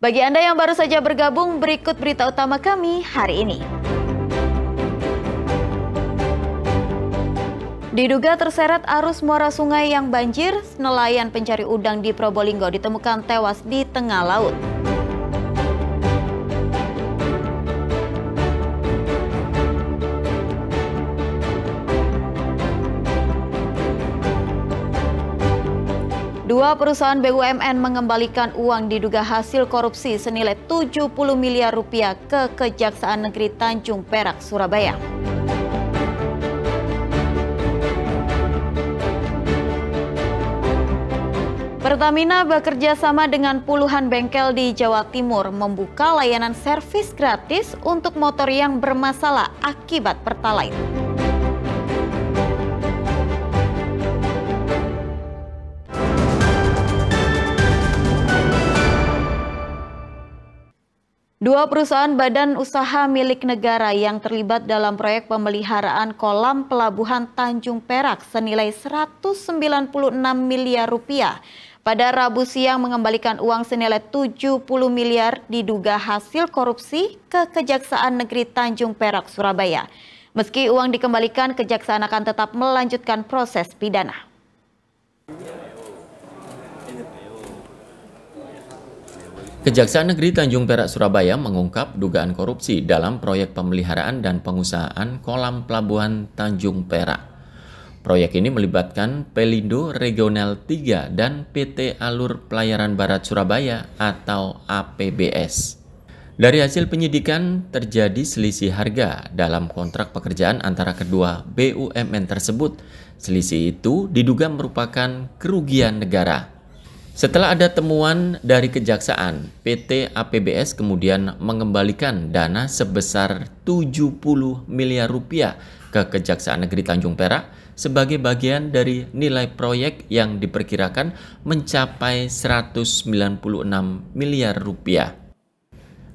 Bagi Anda yang baru saja bergabung, berikut berita utama kami hari ini. Diduga terseret arus muara sungai yang banjir, nelayan pencari udang di Probolinggo ditemukan tewas di tengah laut. Dua perusahaan BUMN mengembalikan uang diduga hasil korupsi senilai 70 miliar rupiah ke Kejaksaan Negeri Tanjung Perak, Surabaya. Pertamina bekerja sama dengan puluhan bengkel di Jawa Timur membuka layanan servis gratis untuk motor yang bermasalah akibat Pertalite. Dua perusahaan badan usaha milik negara yang terlibat dalam proyek pemeliharaan kolam pelabuhan Tanjung Perak senilai 196 miliar rupiah pada Rabu siang mengembalikan uang senilai 70 miliar diduga hasil korupsi ke Kejaksaan Negeri Tanjung Perak, Surabaya. Meski uang dikembalikan, Kejaksaan akan tetap melanjutkan proses pidana. Kejaksaan Negeri Tanjung Perak, Surabaya mengungkap dugaan korupsi dalam proyek pemeliharaan dan pengusahaan kolam pelabuhan Tanjung Perak. Proyek ini melibatkan Pelindo Regional 3 dan PT Alur Pelayaran Barat Surabaya atau APBS. Dari hasil penyidikan terjadi selisih harga dalam kontrak pekerjaan antara kedua BUMN tersebut. Selisih itu diduga merupakan kerugian negara. Setelah ada temuan dari Kejaksaan, PT APBS kemudian mengembalikan dana sebesar 70 miliar rupiah ke Kejaksaan Negeri Tanjung Perak sebagai bagian dari nilai proyek yang diperkirakan mencapai 196 miliar rupiah.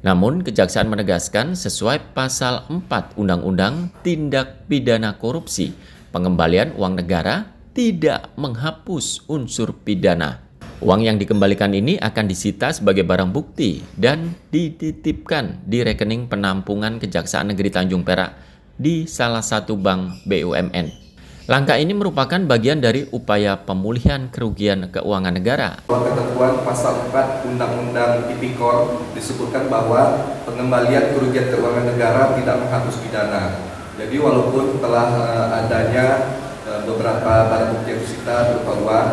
Namun, Kejaksaan menegaskan sesuai pasal 4 Undang-Undang Tindak Pidana Korupsi, pengembalian uang negara tidak menghapus unsur pidana. Uang yang dikembalikan ini akan disita sebagai barang bukti dan dititipkan di rekening penampungan Kejaksaan Negeri Tanjung Perak di salah satu bank BUMN. Langkah ini merupakan bagian dari upaya pemulihan kerugian keuangan negara. Ketentuan pasal 4 Undang-Undang Tipikor disebutkan bahwa pengembalian kerugian keuangan negara tidak menghapus pidana. Jadi walaupun telah adanya beberapa barang bukti yang disita berupa uang,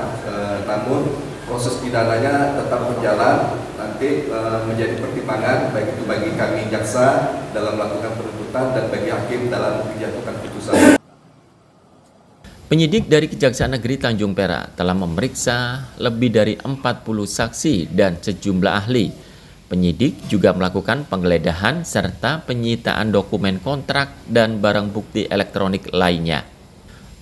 namun proses pidananya tetap berjalan, nanti menjadi pertimbangan baik itu bagi kami jaksa dalam melakukan penuntutan dan bagi hakim dalam menjatuhkan putusan. Penyidik dari Kejaksaan Negeri Tanjung Perak telah memeriksa lebih dari 40 saksi dan sejumlah ahli. Penyidik juga melakukan penggeledahan serta penyitaan dokumen kontrak dan barang bukti elektronik lainnya.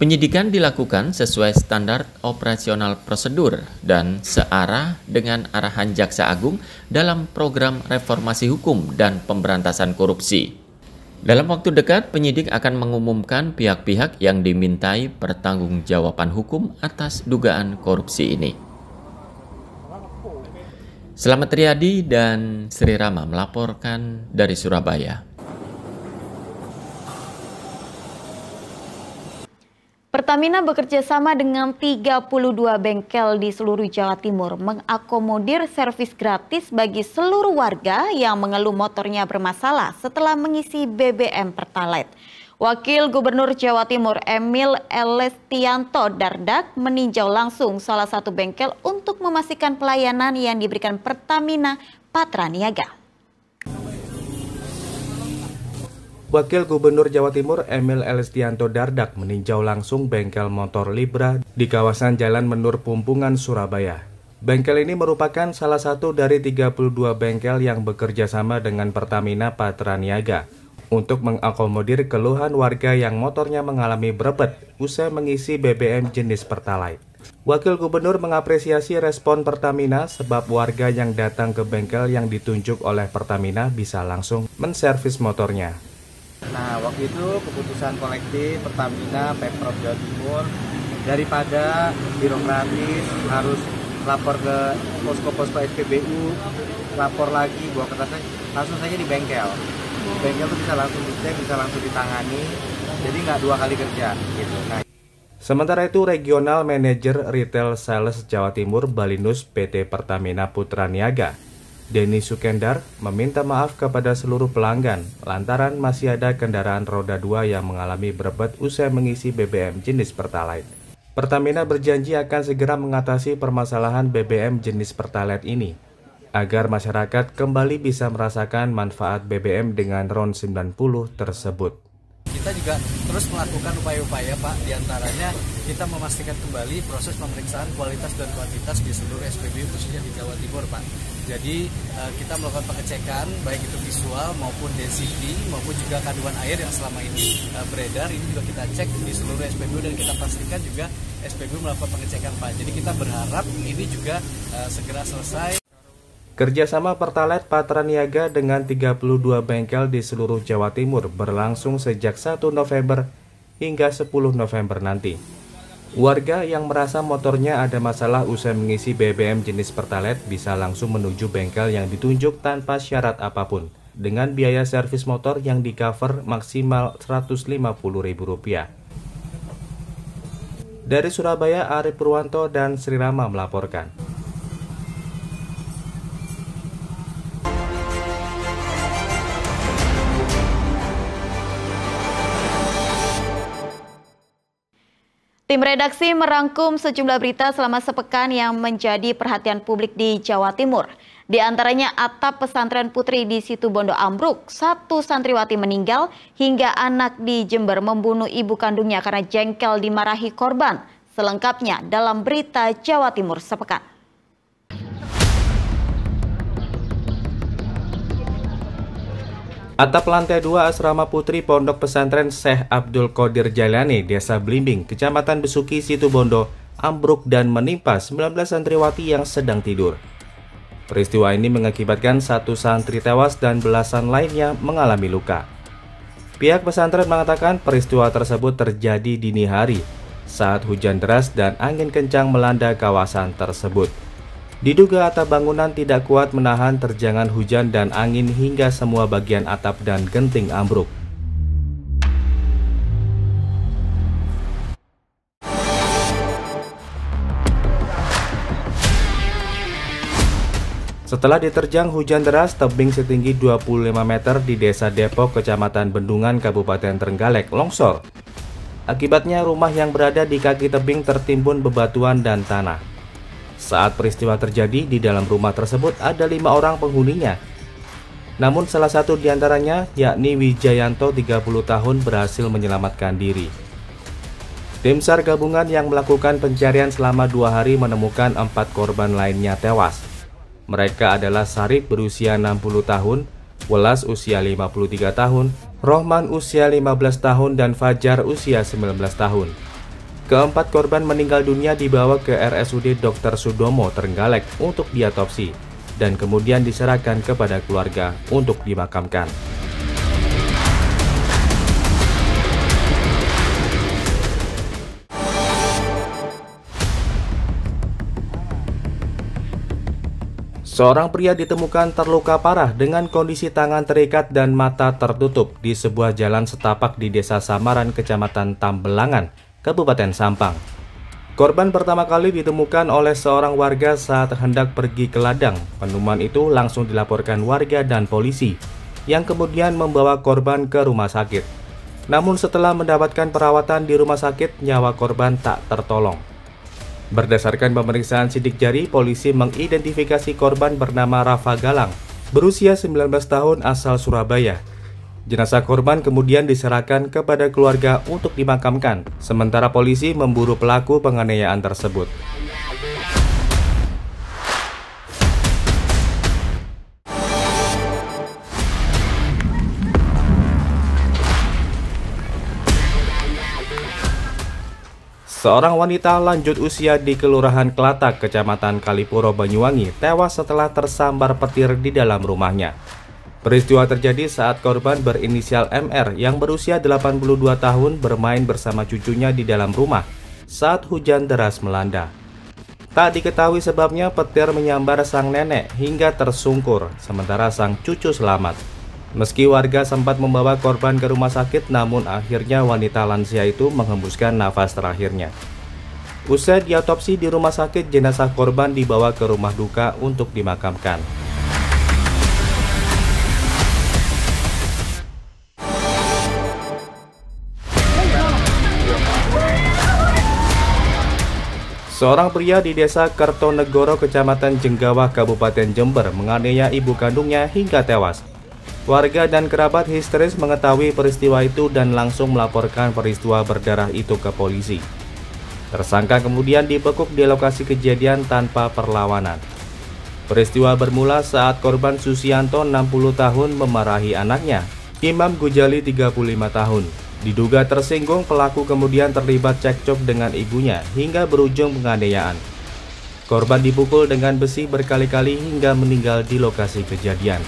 Penyidikan dilakukan sesuai standar operasional prosedur dan searah dengan arahan Jaksa Agung dalam program reformasi hukum dan pemberantasan korupsi. Dalam waktu dekat, penyidik akan mengumumkan pihak-pihak yang dimintai pertanggungjawaban hukum atas dugaan korupsi ini. Selamat Riyadi dan Sri Rama melaporkan dari Surabaya. Pertamina bekerja sama dengan 32 bengkel di seluruh Jawa Timur mengakomodir servis gratis bagi seluruh warga yang mengeluh motornya bermasalah setelah mengisi BBM Pertalite. Wakil Gubernur Jawa Timur Emil Elestianto Dardak meninjau langsung salah satu bengkel untuk memastikan pelayanan yang diberikan Pertamina Patra Niaga. Wakil Gubernur Jawa Timur Emil Elestianto Dardak meninjau langsung bengkel motor Libra di kawasan Jalan Menur Pumpungan, Surabaya. Bengkel ini merupakan salah satu dari 32 bengkel yang bekerja sama dengan Pertamina Patra Niaga untuk mengakomodir keluhan warga yang motornya mengalami berebet usai mengisi BBM jenis Pertalite. Wakil Gubernur mengapresiasi respon Pertamina sebab warga yang datang ke bengkel yang ditunjuk oleh Pertamina bisa langsung menservis motornya. Nah, waktu itu keputusan kolektif Pertamina Pemprov Jawa Timur daripada birokratis harus lapor ke posko-posko SPBU, lapor lagi, bawa kertasnya, langsung saja di bengkel. Bengkel itu bisa langsung dicek, bisa langsung ditangani, jadi nggak 2 kali kerja gitu. Nah, sementara itu, Regional Manager Retail Sales Jawa Timur Balinus PT Pertamina Putra Niaga, Denny Sukendar, meminta maaf kepada seluruh pelanggan lantaran masih ada kendaraan roda 2 yang mengalami berebut usai mengisi BBM jenis Pertalite. Pertamina berjanji akan segera mengatasi permasalahan BBM jenis Pertalite ini, agar masyarakat kembali bisa merasakan manfaat BBM dengan RON 90 tersebut. Kita juga terus melakukan upaya-upaya, Pak, diantaranya kita memastikan kembali proses pemeriksaan kualitas dan kuantitas di seluruh SPBU khususnya di Jawa Timur, Pak. Jadi kita melakukan pengecekan baik itu visual maupun density maupun juga kandungan air yang selama ini beredar, ini juga kita cek di seluruh SPBU dan kita pastikan juga SPBU melakukan pengecekan, Pak. Jadi kita berharap ini juga segera selesai. Kerjasama Pertalite Patra Niaga dengan 32 bengkel di seluruh Jawa Timur berlangsung sejak 1 November hingga 10 November nanti. Warga yang merasa motornya ada masalah usai mengisi BBM jenis Pertalite bisa langsung menuju bengkel yang ditunjuk tanpa syarat apapun, dengan biaya servis motor yang di-cover maksimal Rp150.000. Dari Surabaya, Arif Purwanto dan Sri Rama melaporkan. Tim redaksi merangkum sejumlah berita selama sepekan yang menjadi perhatian publik di Jawa Timur. Di antaranya atap pesantren putri di Situbondo ambruk, 1 santriwati meninggal, hingga anak di Jember membunuh ibu kandungnya karena jengkel dimarahi korban. Selengkapnya dalam berita Jawa Timur sepekan. Atap lantai 2 asrama putri Pondok Pesantren Syekh Abdul Qadir Jailani, Desa Blimbing, Kecamatan Besuki, Situbondo, ambruk dan menimpa 19 santriwati yang sedang tidur. Peristiwa ini mengakibatkan 1 santri tewas dan belasan lainnya mengalami luka. Pihak pesantren mengatakan peristiwa tersebut terjadi dini hari saat hujan deras dan angin kencang melanda kawasan tersebut. Diduga atap bangunan tidak kuat menahan terjangan hujan dan angin hingga semua bagian atap dan genting ambruk. Setelah diterjang hujan deras, tebing setinggi 25 meter di Desa Depok, Kecamatan Bendungan, Kabupaten Trenggalek longsor. Akibatnya rumah yang berada di kaki tebing tertimbun bebatuan dan tanah. Saat peristiwa terjadi, di dalam rumah tersebut ada 5 orang penghuninya. Namun salah satu diantaranya, yakni Wijayanto 30 tahun, berhasil menyelamatkan diri. Tim SAR gabungan yang melakukan pencarian selama 2 hari menemukan 4 korban lainnya tewas. Mereka adalah Sarip berusia 60 tahun, Welas usia 53 tahun, Rohman usia 15 tahun, dan Fajar usia 19 tahun. Keempat korban meninggal dunia dibawa ke RSUD Dr. Sudomo Trenggalek untuk diotopsi dan kemudian diserahkan kepada keluarga untuk dimakamkan. Seorang pria ditemukan terluka parah dengan kondisi tangan terikat dan mata tertutup di sebuah jalan setapak di Desa Samaran, Kecamatan Tambelangan, Kabupaten Sampang. Korban pertama kali ditemukan oleh seorang warga saat hendak pergi ke ladang. Penemuan itu langsung dilaporkan warga dan polisi, yang kemudian membawa korban ke rumah sakit. Namun setelah mendapatkan perawatan di rumah sakit, nyawa korban tak tertolong. Berdasarkan pemeriksaan sidik jari, polisi mengidentifikasi korban bernama Rafa Galang, berusia 19 tahun, asal Surabaya. Jenazah korban kemudian diserahkan kepada keluarga untuk dimakamkan, sementara polisi memburu pelaku penganiayaan tersebut. Seorang wanita lanjut usia di Kelurahan Kelatak, Kecamatan Kalipuro, Banyuwangi, tewas setelah tersambar petir di dalam rumahnya. Peristiwa terjadi saat korban berinisial MR yang berusia 82 tahun bermain bersama cucunya di dalam rumah saat hujan deras melanda. Tak diketahui sebabnya petir menyambar sang nenek hingga tersungkur, sementara sang cucu selamat. Meski warga sempat membawa korban ke rumah sakit, namun akhirnya wanita lansia itu menghembuskan nafas terakhirnya. Usai diotopsi di rumah sakit, jenazah korban dibawa ke rumah duka untuk dimakamkan. Seorang pria di desa Kertonegoro, Kecamatan Jenggawah, Kabupaten Jember menganiaya ibu kandungnya hingga tewas. Warga dan kerabat histeris mengetahui peristiwa itu dan langsung melaporkan peristiwa berdarah itu ke polisi. Tersangka kemudian dibekuk di lokasi kejadian tanpa perlawanan. Peristiwa bermula saat korban Susianto 60 tahun memarahi anaknya, Imam Gujali 35 tahun. Diduga tersinggung, pelaku kemudian terlibat cekcok dengan ibunya hingga berujung penganiayaan. Korban dipukul dengan besi berkali-kali hingga meninggal di lokasi kejadian.